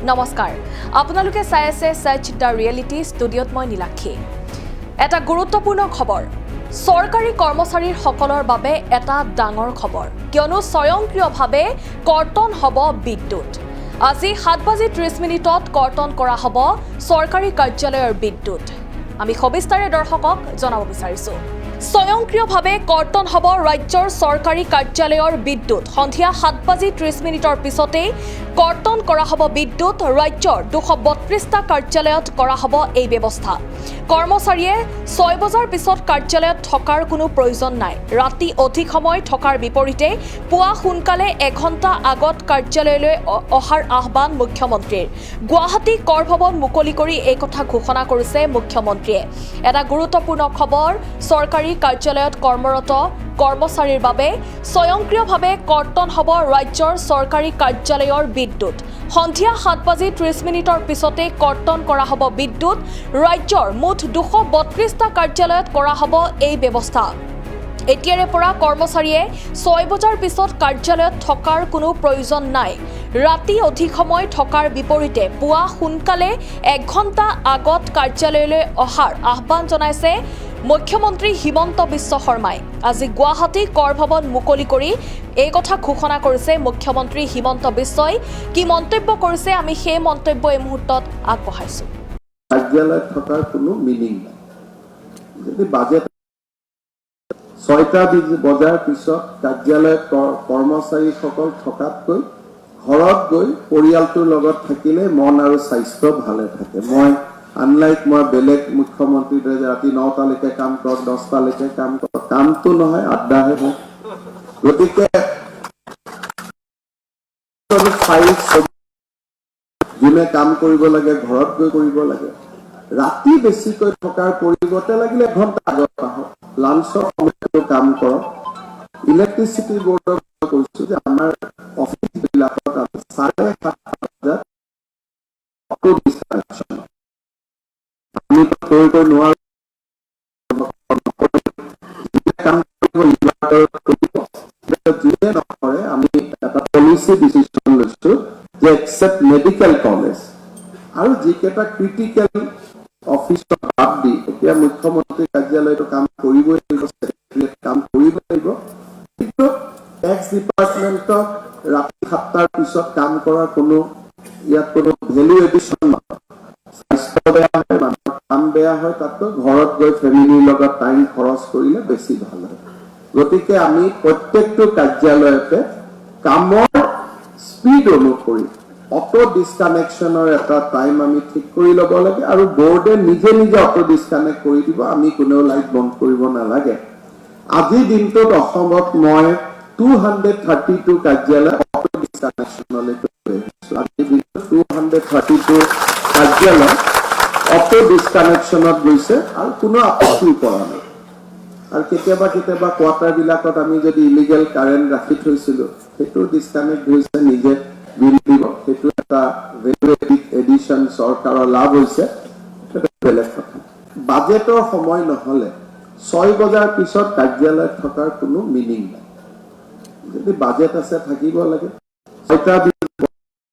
নমস্কাৰ আপোনালোকে চাই আছে সাৰ্চ দ্য ৰিয়েলিটি ষ্টুডিঅ'ত মই নীলাক্ষী এটা গুৰুত্বপূৰ্ণ খবৰ সৰকাৰী কৰ্মচাৰীৰ সকলৰ বাবে এটা ডাঙৰ খবৰ কিয়নো স্বয়ংক্ৰিয়ভাৱে কৰ্তন হ'ব বিদ্যুৎ আজি 7:30 কৰ্তন কৰা হ'ব সৰকাৰী কাৰ্যালয়ৰ বিদ্যুৎ আমি সবিস্তাৰে দৰ্শকক জনাব বিচাৰিছো স্বয়ংক্ৰিয়ভাৱে কৰ্তন হ'ব ৰাজ্যৰ সৰকাৰী কাৰ্যালয়ৰ বিদ্যুৎ সন্ধিয়া 7:30 পিছতে কৰ্তন কৰা হ'ব বিদ্যুৎ ৰাজ্যৰ 232টা কাৰ্যালয়ত কৰা হ'ব এই ব্যৱস্থা কৰ্মচাৰীয়ে 6 বজাৰ পিছত কাৰ্যালয়ত থকাৰ কোনো প্ৰয়োজন নাই ৰাতি অধিক সময় থকাৰ বিপৰীতে পুৱা সোনকালে 1 ঘণ্টা আগত কাৰ্যালয়লৈ অহাৰ আহ্বান মুখ্যমন্ত্ৰীৰ গুৱাহাটী কৰ ভৱন মুকলি কৰি এই কথা ঘোষণা কৰিছে মুখ্যমন্ত্ৰীয়ে এটা গুৰুত্বপূৰ্ণ খবৰ সৰকাৰী কাৰ্যালয়ত কৰ্মৰত কৰ্মচাৰীৰ বাবে স্বয়ংক্ৰিয়ভাৱে কৰ্তন হ'ব ৰাজ্যৰ সৰকাৰী কাৰ্যালয়ৰ বিদ্যুৎ সন্ধিয়া 7:30 পিছতে কৰ্তন কৰা হ'ব বিদ্যুৎ ৰাজ্যৰ মুঠ 232টা কাৰ্যালয়ত কৰা হ'ব এই ব্যৱস্থা এতিয়াৰে পৰা কৰ্মচাৰীয়ে 6 বজাৰ পিছত কাৰ্যালয়ত থকাৰ কোনো প্ৰয়োজন নাই ৰাতি অধিক সময় থকাৰ বিপৰীতে পুৱা সোনকালে 1 ঘণ্টা আগত কাৰ্যালয়লৈ অহাৰ আহ্বান জনাইছে মুখ্যমন্ত্ৰী হিমন্ত বিশ্ব শৰ্মাই আজি গুৱাহাটী কৰ ভৱন মুকলি কৰি এই কথা ঘোষণা কৰিছে মুখ্যমন্ত্ৰী হিমন্ত বিশ্বই কি মন্তব্য কৰিছে আমি সেই মন্তব্য এই মুহূৰ্তত আগবঢ়াইছো কাৰ্যালয়ত থকাৰ কোনো মিনিং নাই যদি বাজেট 6টা বজাৰ পিছত কাৰ্যালয়ত কৰ্মচাৰীসকল থকাতকৈ ঘৰত গৈ পৰিয়ালটোৰ লগত থাকিলে মন আৰু স্বাস্থ্য ভালে থাকে মই আনলাইক মই বেলেগ মুখ্যমন্ত্ৰীৰ দৰে ৰাতি 9টালৈকে কাম কৰক 10টালৈকে কাম কৰক কামটো নহয় আড্ডাহে হয় গতিকে যোনে কাম কৰিব লাগে ঘৰত গৈ কৰিব লাগে ৰাতি বেছিকৈ থকাৰ পৰিৱৰ্তে লাগিলে 1 ঘণ্টা আগত আহক লাঞ্চৰ সময়তো কাম কৰক ইলেক্ট্ৰিচিটি বৰ্ডৰ কৈছো যে আমাৰ অফিচবিলাকত 7:30 অটো ডিসকানেকশন আমি কৰিব নোৱাৰো কাম কৰিব নকৰে আমি এটা পলিচি ডিসিশন লৈছো যে এক্সেপ্ট মেডিকেল কলেজ আৰু যিকেইটা ক্ৰিটিকেল অফিচত বাদ দি এতিয়া মুখ্যমন্ত্ৰী কাৰ্যালয়টো কাম কৰিবই লাগিব সেক্ৰেটাৰিয়েট কাম কৰিব লাগিব কিন্তু টেক্স ডিপাৰ্টমেণ্টত ৰাতি 7টাৰ পিছত কাম কৰাৰ কোনো ইয়াত কোনো ভেলু এডিশ্যন নহয় স্বাস্থ্য বেয়া হয় মানুহৰ কাম বেয়া হয় তাতকৈ ঘৰত গৈ ফেমিলিৰ লগত টাইম খৰচ কৰিলে বেছি ভাল হয় গতিকে আমি প্ৰত্যেকটো কাৰ্যালয়তে কামৰ স্পীড অনুসৰি অটো ডিসকানেকশনৰ এটা টাইম আমি ঠিক কৰি ল'ব লাগে আৰু বোৰ্ডে নিজে নিজে অটো ডিসকানেক্ট কৰি দিব আমি কোনেও লাইট বন্ধ কৰিব নালাগে আজি দিনটোত অসমত মই 232 কাৰ্যালয় অটো ডিসকানেকশনলৈ গৈছো আজি দিনটোত 232 কাৰ্যালয় অটো ডিসকানেকশনত গৈছে আৰু কোনো আপত্তি কৰা নাই আৰু কেতিয়াবা কোৱাৰ্টাৰবিলাকত আমি যদি ইলিগেল কাৰেণ্ট ৰাখি থৈছিলো সেইটো ডিসকানেক্ট হৈছে নিজে বিল দিব সেইটো এটা ভেলু এডিশ্যন চৰকাৰৰ লাভ হৈছে বেলেগ কথা বাজেটৰ সময় নহলে 6 বজাৰ পিছত কাৰ্যালয়ত থকাৰ কোনো মিনিং নাই যদি বাজেট আছে থাকিব লাগে 6টা